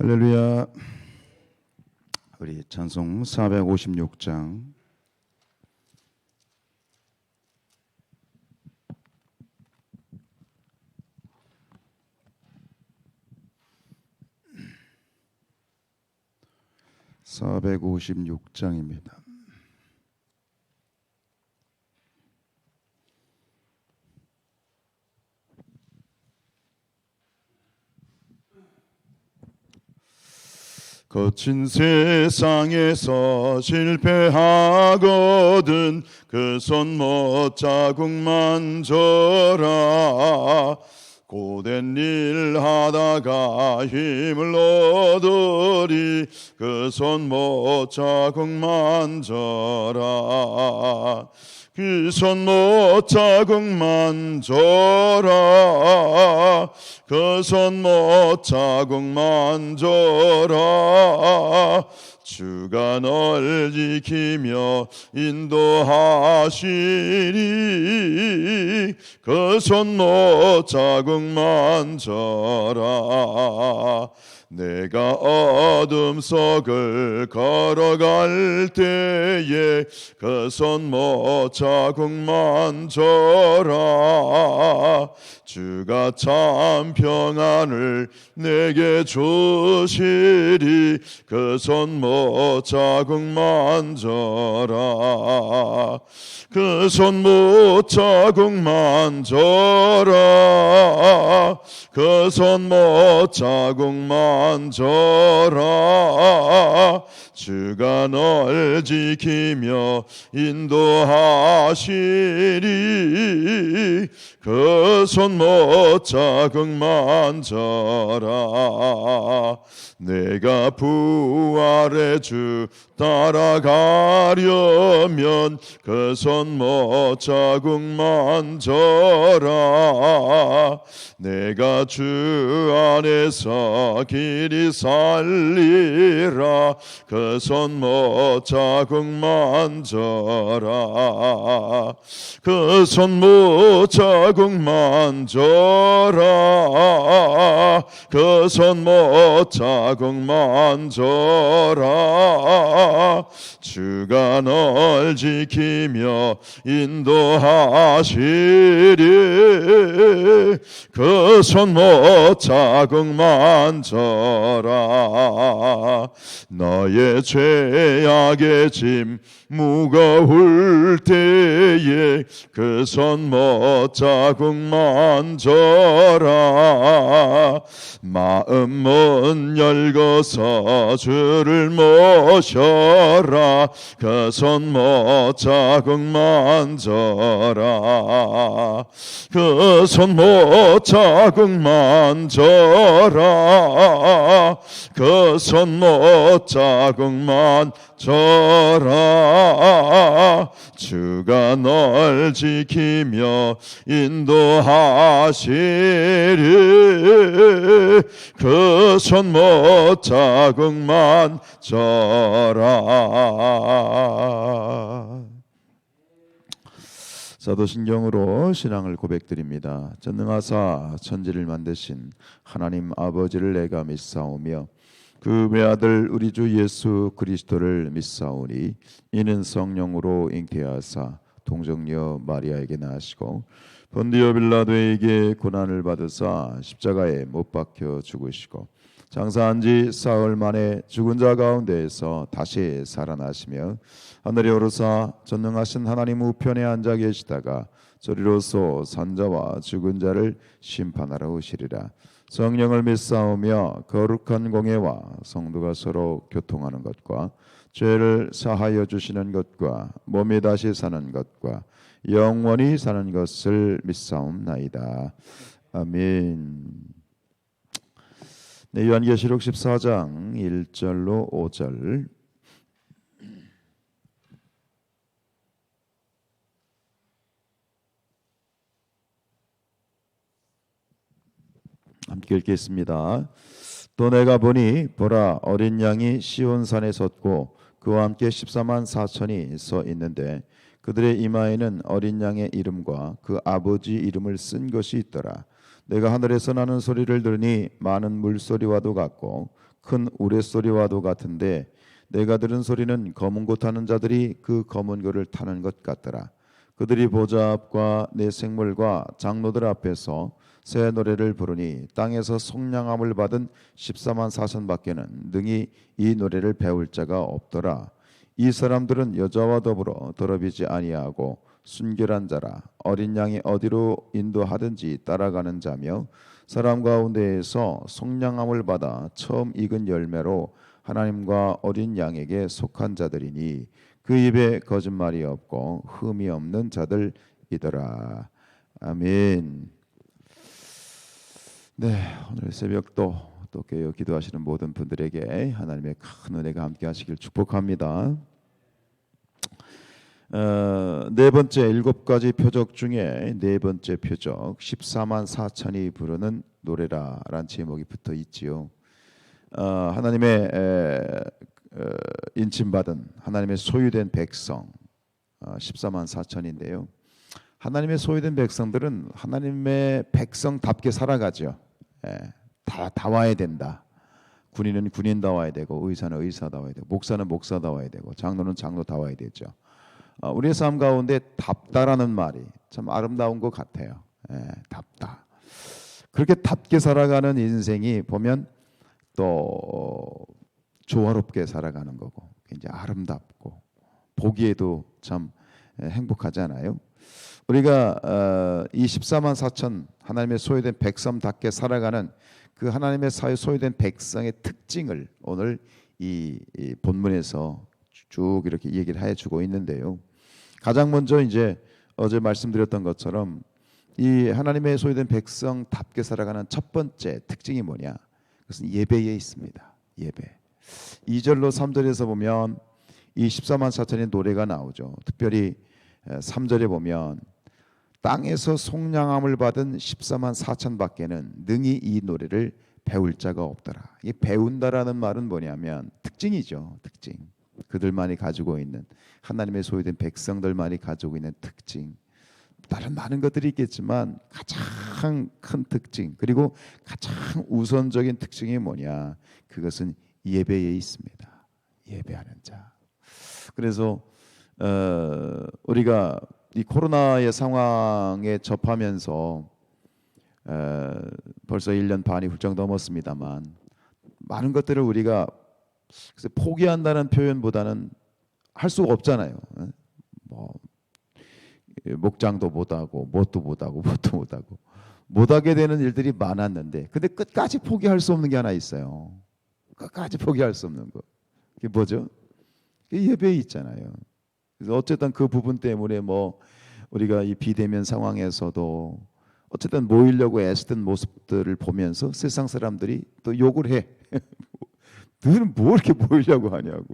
할렐루야. 우리 찬송 456장 (456장입니다) 거친 세상에서 실패하거든 그 손 못 자국 만져라. 고된 일 하다가 힘을 얻으리 그 손 못 자국 만져라. 그 손 못 자국 만져라. 그 손 못 자국 만져라. 주가 널 지키며 인도하시리. 그 손 못 자국 만져라. 내가 어둠 속을 걸어갈 때에 그 손 못 자국 만져라. 주가 참 평안을 내게 주시리. 그 손 못 자국 만져라. 그 손 못 자국 만져라. 그 손 못 자국 만져라. 주가 널 지키며 인도하시리. 그 손 못 자국 만져라. 내가 부활의 주 따라가려면 그 손 못 자국 만져라. 내가 주 안에서 길이 살리라. 그 손 못 자국 만져라. 그 손 못 자국 만져라. 그 손 못 자국 만져라. 주가 널 지키며 인도하시리. 그 손 못 자국 만져라. 너의 죄악의 짐 무거울 때에 그 손 못 자국 만져라. 마음 문 열고서 주를 모셔라. 그 손 못 자국 만져라. 그 손 못 자국 만져라. 그 손 못 자국 만져라. 주가 널 지키며 인도하시리. 그 손 못 자국 만져라. 사도신경으로 신앙을 고백드립니다. 전능하사 천지를 만드신 하나님 아버지를 내가 믿사오며 그 외아들 우리 주 예수 그리스도를 믿사오니 이는 성령으로 잉태하사 동정녀 마리아에게 나시고 본디오 빌라도에게 고난을 받으사 십자가에 못 박혀 죽으시고 장사한 지 사흘 만에 죽은 자 가운데에서 다시 살아나시며 하늘에 오르사 전능하신 하나님 우편에 앉아 계시다가 저리로서 산자와 죽은 자를 심판하러 오시리라. 성령을 믿사오며 거룩한 공예와 성도가 서로 교통하는 것과 죄를 사하여 주시는 것과 몸이 다시 사는 것과 영원히 사는 것을 믿사옵나이다. 아멘. 네, 요한계시록 14장 1절로 5절 함께 읽겠습니다. 또 내가 보니 보라 어린 양이 시온산에 섰고 그와 함께 14만 4천이 서 있는데 그들의 이마에는 어린 양의 이름과 그 아버지 이름을 쓴 것이 있더라. 내가 하늘에서 나는 소리를 들으니 많은 물소리와도 같고 큰 우레소리와도 같은데 내가 들은 소리는 검은 고 타는 자들이 그 검은 고를 타는 것 같더라. 그들이 보좌 앞과 내 생물과 장로들 앞에서 새 노래를 부르니 땅에서 속량함을 받은 14만 4천 밖에는 능히 이 노래를 배울 자가 없더라. 이 사람들은 여자와 더불어 더럽이지 아니하고 순결한 자라. 어린 양이 어디로 인도하든지 따라가는 자며 사람 가운데에서 속량함을 받아 처음 익은 열매로 하나님과 어린 양에게 속한 자들이니 그 입에 거짓말이 없고 흠이 없는 자들이더라. 아멘. 네, 오늘 새벽도 또 깨어 기도하시는 모든 분들에게 하나님의 큰 은혜가 함께하시길 축복합니다. 네 번째 7가지 표적 중에 네 번째 표적 14만 4천이 부르는 노래라라는 제목이 붙어 있지요. 하나님의 인침받은 하나님의 소유된 백성 14만 4천인데요. 하나님의 소유된 백성들은 하나님의 백성답게 살아가죠. 다 와야 된다. 군인은 군인다워야 되고 의사는 의사다워야 되고 목사는 목사다워야 되고 장로는 장로다워야 되죠. 우리의 삶 가운데 답다라는 말이 참 아름다운 것 같아요. 답다. 그렇게 답게 살아가는 인생이 보면 또 조화롭게 살아가는 거고 굉장히 아름답고 보기에도 참 행복하잖아요. 우리가 이 14만 4천 하나님의 소유된 백성답게 살아가는 그 하나님의 소유된 백성의 특징을 오늘 이 본문에서 쭉 이렇게 얘기를 해주고 있는데요. 가장 먼저 이제 어제 말씀드렸던 것처럼 이 하나님의 소유된 백성답게 살아가는 첫 번째 특징이 뭐냐? 그것은 예배에 있습니다. 예배. 2절로 3절에서 보면 이 14만 4천의 노래가 나오죠. 특별히 3절에 보면 땅에서 속량함을 받은 14만 4천 밖에는 능히 이 노래를 배울 자가 없더라. 이 배운다라는 말은 뭐냐면 특징이죠. 특징. 그들만이 가지고 있는 하나님의 소유된 백성들만이 가지고 있는 특징. 다른 많은 것들이 있겠지만 가장 큰 특징 그리고 가장 우선적인 특징이 뭐냐? 그것은 예배에 있습니다. 예배하는 자. 그래서 우리가 이 코로나의 상황에 접하면서 벌써 1년 반이 훌쩍 넘었습니다만 많은 것들을 우리가 포기한다는 표현보다는 할 수가 없잖아요. 뭐 목장도 못하고 뭣도 못하고 못하게 되는 일들이 많았는데 근데 끝까지 포기할 수 없는 게 하나 있어요. 끝까지 포기할 수 없는 거. 그게 뭐죠? 그게 예배에 있잖아요. 그래서 어쨌든 그 부분 때문에 뭐 우리가 이 비대면 상황에서도 어쨌든 모이려고 애쓰던 모습들을 보면서 세상 사람들이 또 욕을 해. 너는 뭐 이렇게 모이려고 하냐고.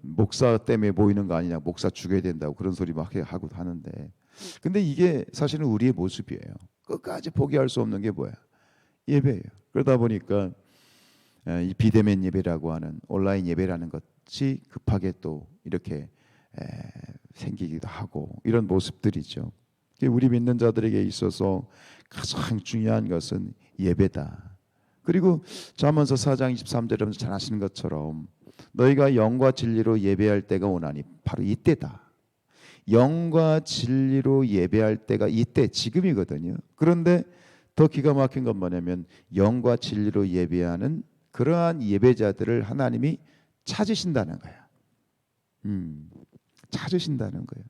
목사 때문에 모이는 거 아니냐. 목사 죽여야 된다고 그런 소리 막 하고 하는데. 근데 이게 사실은 우리의 모습이에요. 끝까지 포기할 수 없는 게 뭐야? 예배예요. 그러다 보니까 이 비대면 예배라고 하는 온라인 예배라는 것이 급하게 또 이렇게 생기기도 하고 이런 모습들이죠. 우리 믿는 자들에게 있어서 가장 중요한 것은 예배다. 그리고 잠언서 4장 23절에 잘 아시는 것처럼 너희가 영과 진리로 예배할 때가 오나니 바로 이때다. 영과 진리로 예배할 때가 이때 지금이거든요. 그런데 더 기가 막힌 건 뭐냐면 영과 진리로 예배하는 그러한 예배자들을 하나님이 찾으신다는 거야. 찾으신다는 거예요.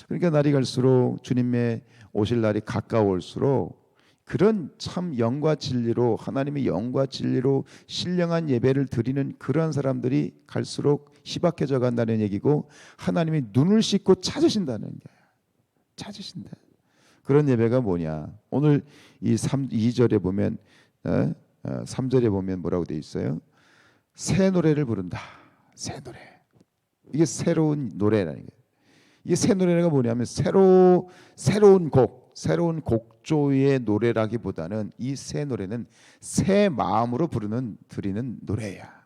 그러니까 날이 갈수록 주님의 오실 날이 가까울수록 그런 참 영과 진리로 하나님의 영과 진리로 신령한 예배를 드리는 그러한 사람들이 갈수록 희박해져 간다는 얘기고 하나님이 눈을 씻고 찾으신다는 거야. 찾으신다. 그런 예배가 뭐냐? 오늘 이 2절에 보면 3절에 보면 뭐라고 돼 있어요? 새 노래를 부른다. 새 노래. 이게 새로운 노래라는 거예요. 이게 새 노래가 뭐냐면 새로운 곡조의 노래라기보다는 이 새 노래는 새 마음으로 드리는 노래야.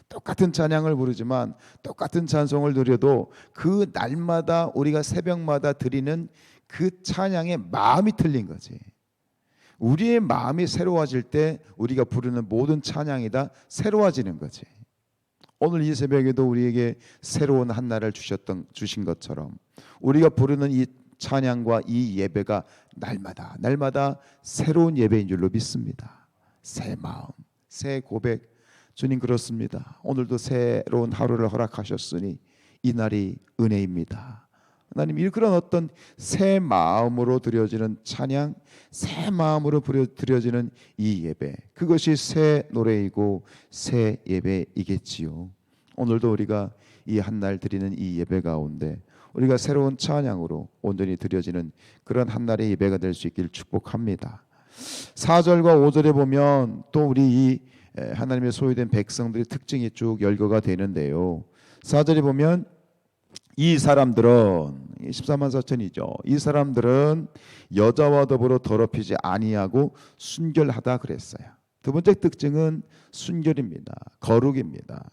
똑같은 찬양을 부르지만 똑같은 찬송을 드려도 그 날마다 우리가 새벽마다 드리는 그 찬양의 마음이 틀린 거지. 우리의 마음이 새로워질 때 우리가 부르는 모든 찬양이 다 새로워지는 거지. 오늘 이 새벽에도 우리에게 새로운 한 날을 주신 것처럼 우리가 부르는 이 찬양과 이 예배가 날마다 새로운 예배인 줄로 믿습니다. 새 마음, 새 고백. 주님 그렇습니다. 오늘도 새로운 하루를 허락하셨으니 이 날이 은혜입니다. 하나님, 그런 어떤 새 마음으로 드려지는 찬양, 새 마음으로 드려지는 이 예배, 그것이 새 노래이고 새 예배이겠지요. 오늘도 우리가 이 한 날 드리는 이 예배 가운데 우리가 새로운 찬양으로 온전히 드려지는 그런 한 날의 예배가 될 수 있길 축복합니다. 4절과 5절에 보면 또 우리 이 하나님의 소유된 백성들의 특징이 쭉 열거가 되는데요. 4절에 보면 이 사람들은 14만 4천이죠. 이 사람들은 여자와 더불어 더럽히지 아니하고 순결하다 그랬어요. 두 번째 특징은 순결입니다. 거룩입니다.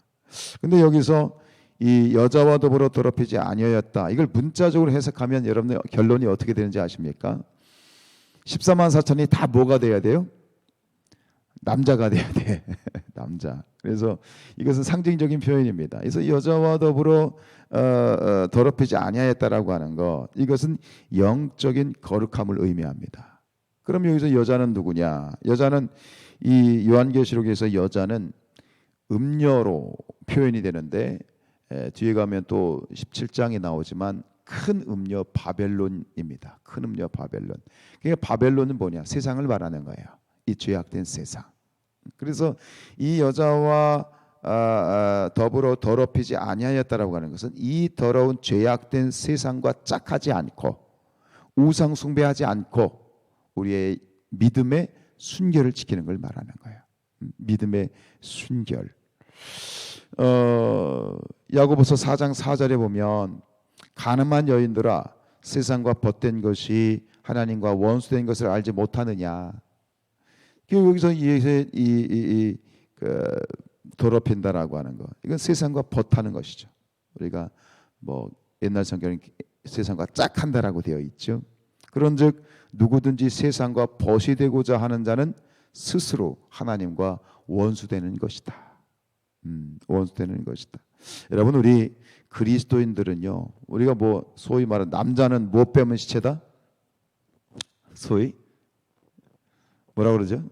근데 여기서 이 여자와 더불어 더럽히지 아니하였다, 이걸 문자적으로 해석하면 여러분의 결론이 어떻게 되는지 아십니까? 14만 4천이 다 뭐가 돼야 돼요? 남자가 돼야 돼. 남자. 그래서 이것은 상징적인 표현입니다. 그래서 여자와 더불어 더럽히지 아니하였다라고 하는 것, 이것은 영적인 거룩함을 의미합니다. 그럼 여기서 여자는 누구냐? 여자는 이 요한계시록에서 여자는 음녀로 표현이 되는데, 뒤에 가면 또 17장이 나오지만 큰 음녀 바벨론입니다. 큰 음녀 바벨론. 그러니까 바벨론은 뭐냐? 세상을 말하는 거예요. 이 죄악된 세상. 그래서 이 여자와 더불어 더럽히지 아니하였다라고 하는 것은 이 더러운 죄악된 세상과 짝하지 않고 우상 숭배하지 않고 우리의 믿음의 순결을 지키는 걸 말하는 거예요. 믿음의 순결. 야고보서 4장 4절에 보면 가늠한 여인들아, 세상과 벗된 것이 하나님과 원수된 것을 알지 못하느냐. 여기서 더럽힌다라고 하는 거, 이건 세상과 벗하는 것이죠. 우리가 뭐 옛날 성경에 세상과 짝한다라고 되어 있죠. 그런즉 누구든지 세상과 벗이 되고자 하는 자는 스스로 하나님과 원수되는 것이다. 원수되는 것이다. 여러분, 우리 그리스도인들은요, 우리가 뭐 소위 말하는 남자는 무엇 빼면 시체다? 소위 뭐라 그러죠?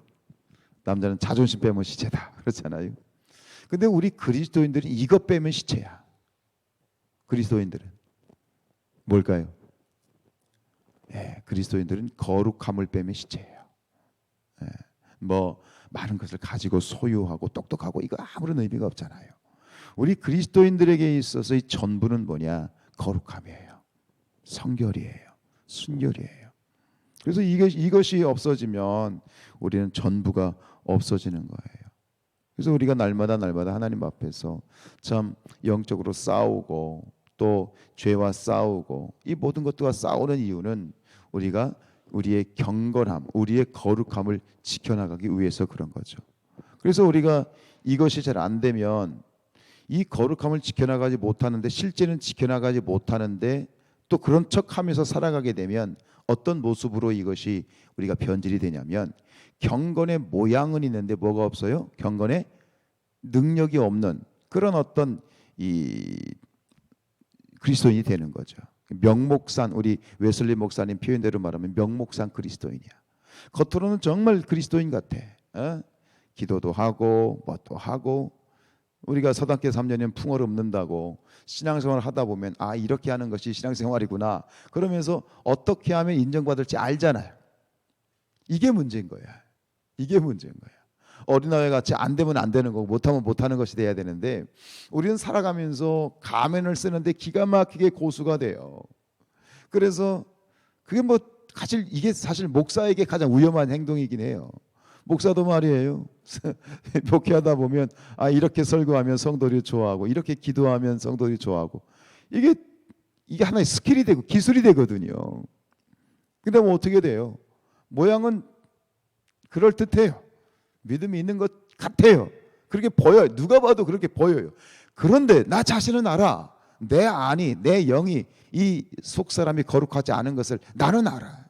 남자는 자존심 빼면 시체다, 그렇잖아요. 근데 우리 그리스도인들은 이것 빼면 시체야. 그리스도인들은 뭘까요? 그리스도인들은 거룩함을 빼면 시체예요. 뭐 많은 것을 가지고 소유하고 똑똑하고 이거 아무런 의미가 없잖아요. 우리 그리스도인들에게 있어서 이 전부는 뭐냐? 거룩함이에요. 성결이에요. 순결이에요. 그래서 이것이 없어지면 우리는 전부가 없어지는 거예요. 그래서 우리가 날마다 하나님 앞에서 참 영적으로 싸우고 또 죄와 싸우고 이 모든 것들과 싸우는 이유는 우리가 우리의 경건함, 우리의 거룩함을 지켜나가기 위해서 그런 거죠. 그래서 우리가 이것이 잘 안 되면 이 거룩함을 지켜나가지 못하는데, 실제는 지켜나가지 못하는데 또 그런 척하면서 살아가게 되면 어떤 모습으로 이것이 우리가 변질이 되냐면, 경건의 모양은 있는데 뭐가 없어요? 경건의 능력이 없는 그런 어떤 이 그리스도인이 되는 거죠. 명목산, 우리 웨슬리 목사님 표현대로 말하면 명목산 그리스도인이야. 겉으로는 정말 그리스도인 같아. 기도도 하고 뭣도 하고, 우리가 서당계 3년이면 풍어를 읊는다고 신앙생활을 하다 보면 이렇게 하는 것이 신앙생활이구나, 그러면서 어떻게 하면 인정받을지 알잖아요. 이게 문제인 거야. 이게 문제인 거야. 어린아이 같이 안 되면 안 되는 거고 못하면 못하는 것이 돼야 되는데, 우리는 살아가면서 가면을 쓰는데 기가 막히게 고수가 돼요. 그래서 그게 이게 사실 목사에게 가장 위험한 행동이긴 해요. 목사도 말이에요. 목회하다 보면 이렇게 설교하면 성도들이 좋아하고, 이렇게 기도하면 성도들이 좋아하고, 이게 하나의 스킬이 되고 기술이 되거든요. 근데 뭐 어떻게 돼요? 모양은 그럴듯해요. 믿음이 있는 것 같아요. 그렇게 보여요. 누가 봐도 그렇게 보여요. 그런데 나 자신은 알아. 내 안이, 내 영이, 이 속사람이 거룩하지 않은 것을 나는 알아.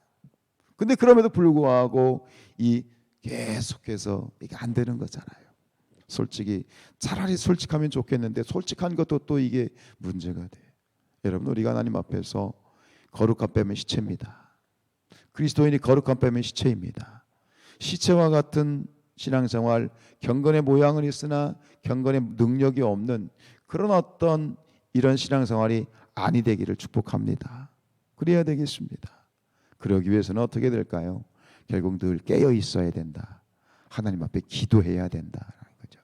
근데 그럼에도 불구하고 이 계속해서 이게 안 되는 거잖아요. 솔직히 차라리 솔직하면 좋겠는데 솔직한 것도 또 이게 문제가 돼. 여러분, 우리가 하나님 앞에서 거룩함 빼면 시체입니다. 그리스도인이 거룩함 빼면 시체입니다. 시체와 같은 신앙생활, 경건의 모양은 있으나 경건의 능력이 없는 그런 어떤 이런 신앙생활이 아니 되기를 축복합니다. 그래야 되겠습니다. 그러기 위해서는 어떻게 될까요? 결국 늘 깨어 있어야 된다. 하나님 앞에 기도해야 된다라는 거죠.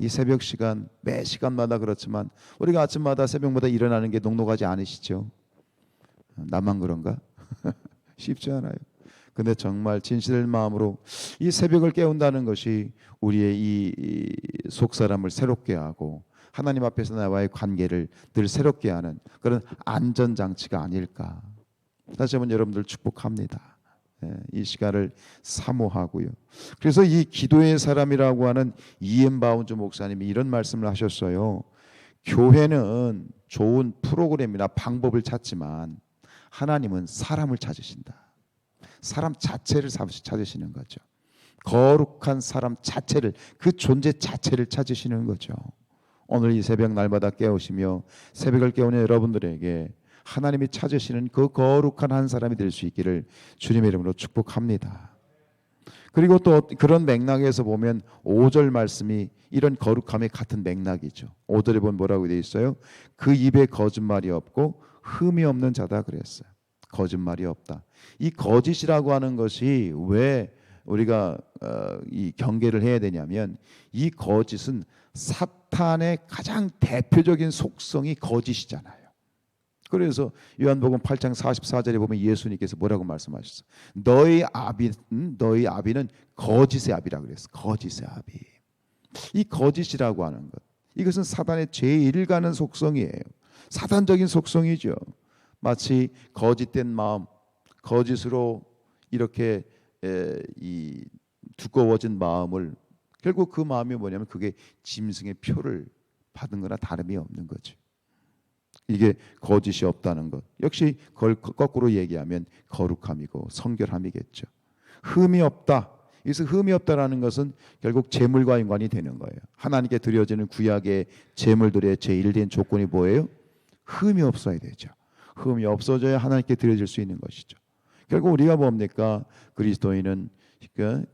이 새벽 시간, 매 시간마다 그렇지만 우리가 아침마다 새벽마다 일어나는 게 녹록하지 않으시죠? 나만 그런가? 쉽지 않아요. 근데 정말 진실된 마음으로 이 새벽을 깨운다는 것이 우리의 이 속사람을 새롭게 하고 하나님 앞에서 나와의 관계를 늘 새롭게 하는 그런 안전장치가 아닐까. 다시 한번 여러분들 축복합니다. 이 시간을 사모하고요. 그래서 이 기도의 사람이라고 하는 이엠 바운즈 목사님이 이런 말씀을 하셨어요. 교회는 좋은 프로그램이나 방법을 찾지만 하나님은 사람을 찾으신다. 사람 자체를 찾으시는 거죠. 거룩한 사람 자체를, 그 존재 자체를 찾으시는 거죠. 오늘 이 새벽 날마다 깨우시며 새벽을 깨우는 여러분들에게 하나님이 찾으시는 그 거룩한 한 사람이 될 수 있기를 주님의 이름으로 축복합니다. 그리고 또 그런 맥락에서 보면 5절 말씀이 이런 거룩함의 같은 맥락이죠. 5절에 보면 뭐라고 되어 있어요? 그 입에 거짓말이 없고 흠이 없는 자다 그랬어요. 거짓말이 없다. 이 거짓이라고 하는 것이 왜 우리가 이 경계를 해야 되냐면 이 거짓은 사탄의 가장 대표적인 속성이 거짓이잖아요. 그래서 요한복음 8장 44절에 보면 예수님께서 뭐라고 말씀하셨어요? 너희 아비는 거짓의 아비라 그랬어요. 거짓의 아비. 이 거짓이라고 하는 것, 이것은 사단의 제일 가는 속성이에요. 사단적인 속성이죠. 마치 거짓된 마음, 거짓으로 이렇게 이 두꺼워진 마음을, 결국 그 마음이 뭐냐면 그게 짐승의 표를 받은 거나 다름이 없는 거죠. 이게 거짓이 없다는 것, 역시 거꾸로 얘기하면 거룩함이고 성결함이겠죠. 흠이 없다. 여기서 흠이 없다라는 것은 결국 제물과 연관이 되는 거예요. 하나님께 드려지는 구약의 제물들의 제일된 조건이 뭐예요? 흠이 없어야 되죠. 흠이 없어져야 하나님께 드려질 수 있는 것이죠. 결국 우리가 뭡니까? 그리스도인은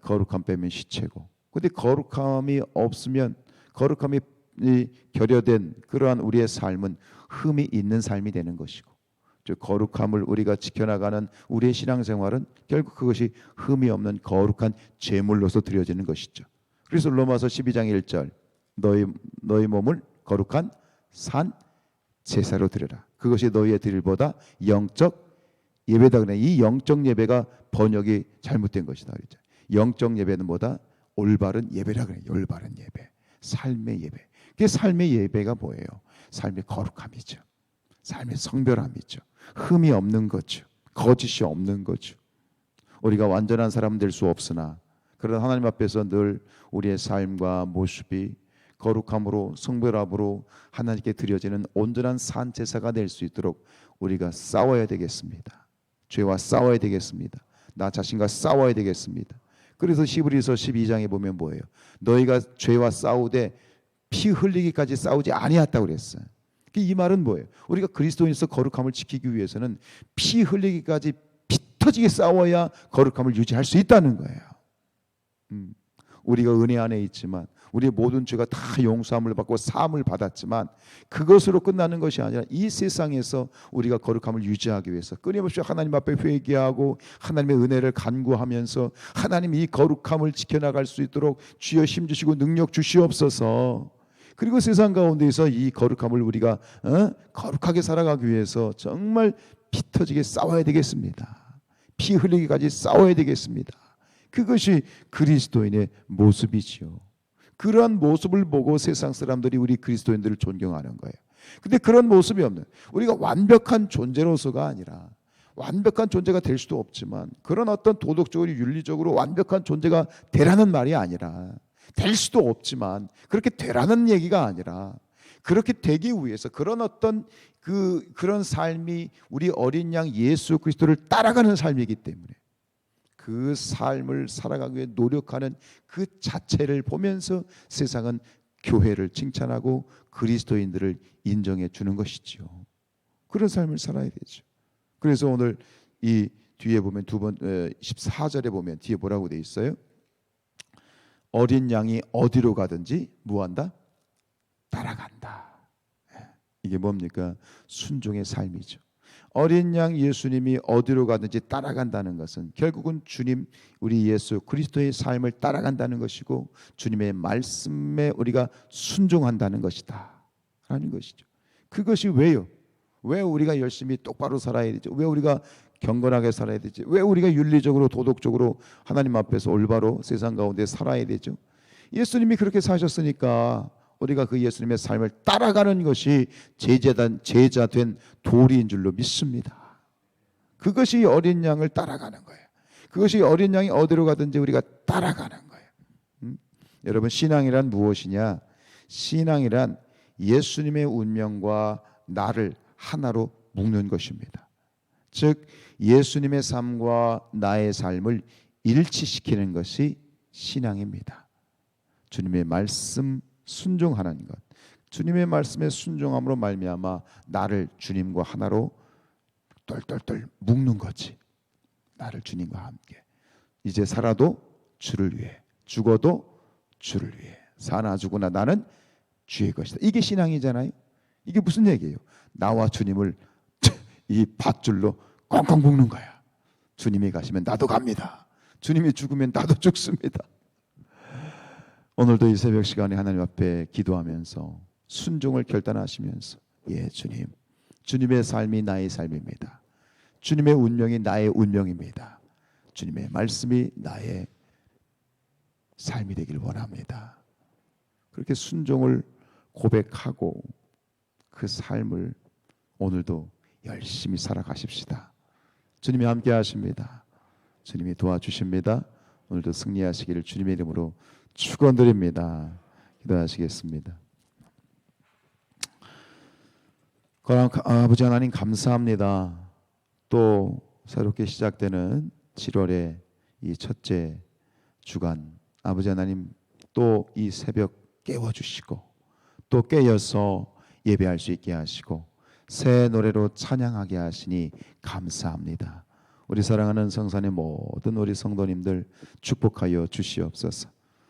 거룩함 빼면 시체고, 근데 거룩함이 없으면, 거룩함이 결여된 그러한 우리의 삶은 흠이 있는 삶이 되는 것이고, 즉 거룩함을 우리가 지켜나가는 우리의 신앙생활은 결국 그것이 흠이 없는 거룩한 제물로서 드려지는 것이죠. 그래서 로마서 12장 1절 너희 몸을 거룩한 산 제사로 드려라. 그것이 너희의 드릴보다 영적 예배다. 그래. 이 영적 예배가 번역이 잘못된 것이다. 그랬죠. 영적 예배는 뭐다? 올바른 예배라 그래. 올바른 예배, 삶의 예배. 그 삶의 예배가 뭐예요? 삶의 거룩함이죠. 삶의 성별함이죠. 흠이 없는 거죠. 거짓이 없는 거죠. 우리가 완전한 사람 될 수 없으나 그러나 하나님 앞에서 늘 우리의 삶과 모습이 거룩함으로 성별함으로 하나님께 드려지는 온전한 산 제사가 될 수 있도록 우리가 싸워야 되겠습니다. 죄와 싸워야 되겠습니다. 나 자신과 싸워야 되겠습니다. 그래서 히브리서 12장에 보면 뭐예요? 너희가 죄와 싸우되 피 흘리기까지 싸우지 아니했다고 그랬어요. 이 말은 뭐예요? 우리가 그리스도인으로서 거룩함을 지키기 위해서는 피 흘리기까지 피 터지게 싸워야 거룩함을 유지할 수 있다는 거예요. 우리가 은혜 안에 있지만 우리의 모든 죄가 다 용서함을 받고 사함을 받았지만 그것으로 끝나는 것이 아니라 이 세상에서 우리가 거룩함을 유지하기 위해서 끊임없이 하나님 앞에 회개하고 하나님의 은혜를 간구하면서 하나님 이 거룩함을 지켜나갈 수 있도록 주여 힘주시고 능력 주시옵소서. 그리고 세상 가운데에서 이 거룩함을 우리가 거룩하게 살아가기 위해서 정말 피 터지게 싸워야 되겠습니다. 피 흘리기까지 싸워야 되겠습니다. 그것이 그리스도인의 모습이지요. 그러한 모습을 보고 세상 사람들이 우리 그리스도인들을 존경하는 거예요. 근데 그런 모습이 없는, 우리가 완벽한 존재로서가 아니라, 완벽한 존재가 될 수도 없지만 그런 어떤 도덕적으로 윤리적으로 완벽한 존재가 되라는 말이 아니라, 될 수도 없지만 그렇게 되라는 얘기가 아니라, 그렇게 되기 위해서 그런 어떤 그런 삶이 우리 어린 양 예수 그리스도를 따라가는 삶이기 때문에 그 삶을 살아가기 위해 노력하는 그 자체를 보면서 세상은 교회를 칭찬하고 그리스도인들을 인정해 주는 것이지요. 그런 삶을 살아야 되죠. 그래서 오늘 이 뒤에 보면 14절에 보면 뒤에 뭐라고 돼 있어요? 어린 양이 어디로 가든지 뭐한다? 따라간다. 이게 뭡니까? 순종의 삶이죠. 어린 양 예수님이 어디로 가든지 따라간다는 것은 결국은 주님 우리 예수 그리스도의 삶을 따라간다는 것이고 주님의 말씀에 우리가 순종한다는 것이다 라는 것이죠. 그것이 왜요? 왜 우리가 열심히 똑바로 살아야 되죠? 왜 우리가 경건하게 살아야 되지? 왜 우리가 윤리적으로 도덕적으로 하나님 앞에서 올바로 세상 가운데 살아야 되죠? 예수님이 그렇게 사셨으니까 우리가 그 예수님의 삶을 따라가는 것이 제자 된 도리인 줄로 믿습니다. 그것이 어린 양을 따라가는 거예요. 그것이 어린 양이 어디로 가든지 우리가 따라가는 거예요. 여러분 신앙이란 무엇이냐? 신앙이란 예수님의 운명과 나를 하나로 묶는 것입니다. 즉 예수님의 삶과 나의 삶을 일치시키는 것이 신앙입니다. 주님의 말씀 순종하는 것, 주님의 말씀에 순종함으로 말미암아 나를 주님과 하나로 똘똘똘 묶는 거지. 나를 주님과 함께 이제 살아도 주를 위해, 죽어도 주를 위해, 사나 죽으나 나는 주의 것이다. 이게 신앙이잖아요. 이게 무슨 얘기예요? 나와 주님을 이 밧줄로 꽁꽁 묶는 거야. 주님이 가시면 나도 갑니다. 주님이 죽으면 나도 죽습니다. 오늘도 이 새벽 시간에 하나님 앞에 기도하면서 순종을 결단하시면서 예 주님, 주님의 삶이 나의 삶입니다. 주님의 운명이 나의 운명입니다. 주님의 말씀이 나의 삶이 되길 원합니다. 그렇게 순종을 고백하고 그 삶을 오늘도 열심히 살아가십시다. 주님이 함께 하십니다. 주님이 도와주십니다. 오늘도 승리하시기를 주님의 이름으로 축원드립니다. 기도하시겠습니다. 아버지 하나님 감사합니다. 또 새롭게 시작되는 7월의 이 첫째 주간 아버지 하나님 또 이 새벽 깨워주시고 또 깨어서 예배할 수 있게 하시고 새 노래로 찬양하게 하시니 감사합니다. 우리 사랑하는 성산의 모든 우리 성도님들 축복하여 주시옵소서.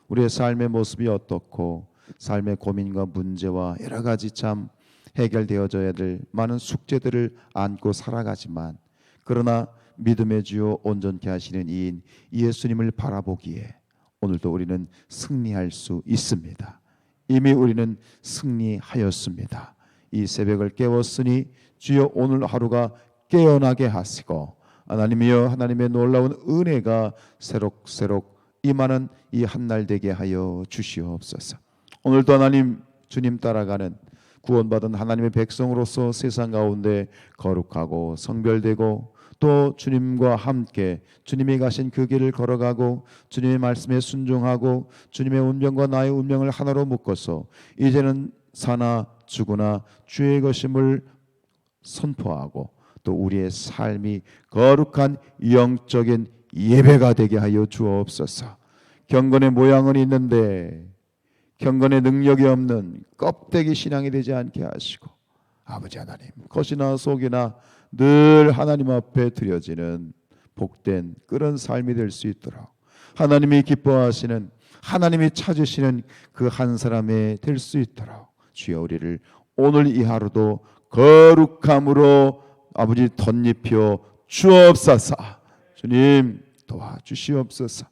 우리의 삶의 모습이 어떻고 삶의 고민과 문제와 여러 가지 참 해결되어져야 될 많은 숙제들을 안고 살아가지만 그러나 믿음의 주요 온전케 하시는 이인 예수님을 바라보기에 오늘도 우리는 승리할 수 있습니다. 이미 우리는 승리하였습니다. 이 새벽을 깨웠으니 주여 오늘 하루가 깨어나게 하시고 하나님이여 하나님의 놀라운 은혜가 새록새록 임하는 이 한날 되게 하여 주시옵소서. 오늘도 하나님 주님 따라가는 구원받은 하나님의 백성으로서 세상 가운데 거룩하고 성별되고 또 주님과 함께 주님이 가신 그 길을 걸어가고 주님의 말씀에 순종하고 주님의 운명과 나의 운명을 하나로 묶어서 이제는 사나 죽으나 주의 것임을 선포하고 또 우리의 삶이 거룩한 영적인 예배가 되게 하여 주옵소서. 경건의 모양은 있는데 경건의 능력이 없는 껍데기 신앙이 되지 않게 하시고 아버지 하나님 겉이나 속이나 늘 하나님 앞에 드려지는 복된 그런 삶이 될 수 있도록 하나님이 기뻐하시는 하나님이 찾으시는 그 한 사람이 될 수 있도록 주여 우리를 오늘 이 하루도 거룩함으로 아버지 덧입혀 주옵소서. 주님 도와주시옵소서.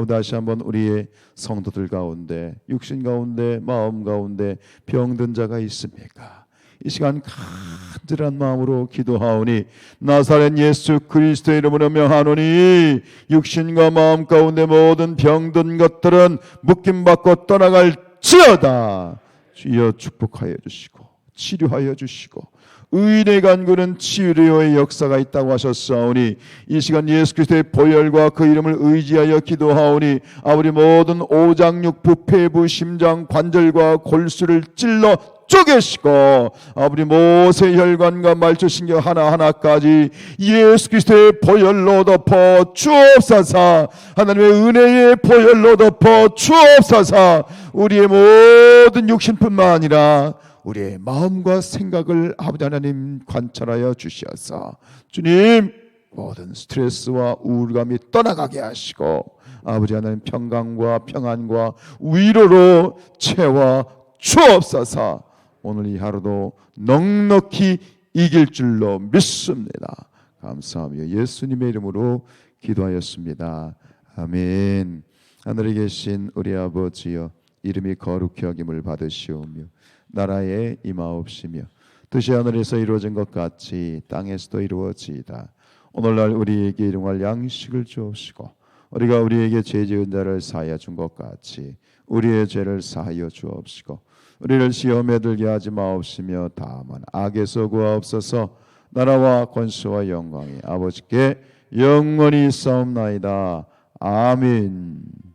다시 한번 우리의 성도들 가운데 육신 가운데 마음 가운데 병든 자가 있습니까? 이 시간 간절한 마음으로 기도하오니 나사렛 예수 그리스도의 이름으로 명하노니 육신과 마음 가운데 모든 병든 것들은 묶임받고 떠나갈지어다. 주여 축복하여 주시고 치료하여 주시고 의인의 간구는 치유되어의 역사가 있다고 하셨사오니 이 시간 예수 그리스도의 보혈과 그 이름을 의지하여 기도하오니 아버지 모든 오장육 부패부 심장 관절과 골수를 찔러 쪼개시고 아버지 모세 혈관과 말초신경 하나하나까지 예수 그리스도의 보혈로 덮어 주옵소서. 하나님의 은혜의 보혈로 덮어 주옵소서. 우리의 모든 육신뿐만 아니라 우리의 마음과 생각을 아버지 하나님 관찰하여 주시옵소서. 주님, 모든 스트레스와 우울감이 떠나가게 하시고 아버지 하나님 평강과 평안과 위로로 채워 주옵소서. 오늘 이 하루도 넉넉히 이길 줄로 믿습니다. 감사하며 예수님의 이름으로 기도하였습니다. 아멘. 하늘에 계신 우리 아버지여, 이름이 거룩히 여김을 받으시오며 나라에 임하옵시며 뜻이 하늘에서 이루어진 것 같이 땅에서도 이루어지이다. 오늘날 우리에게 일용할 양식을 주옵시고 우리가 우리에게 죄 지은 자를 사하여 준 것 같이 우리의 죄를 사하여 주옵시고 우리를 시험에 들게 하지 마옵시며 다만 악에서 구하옵소서. 나라와 권세와 영광이 아버지께 영원히 있사옵나이다. 아멘.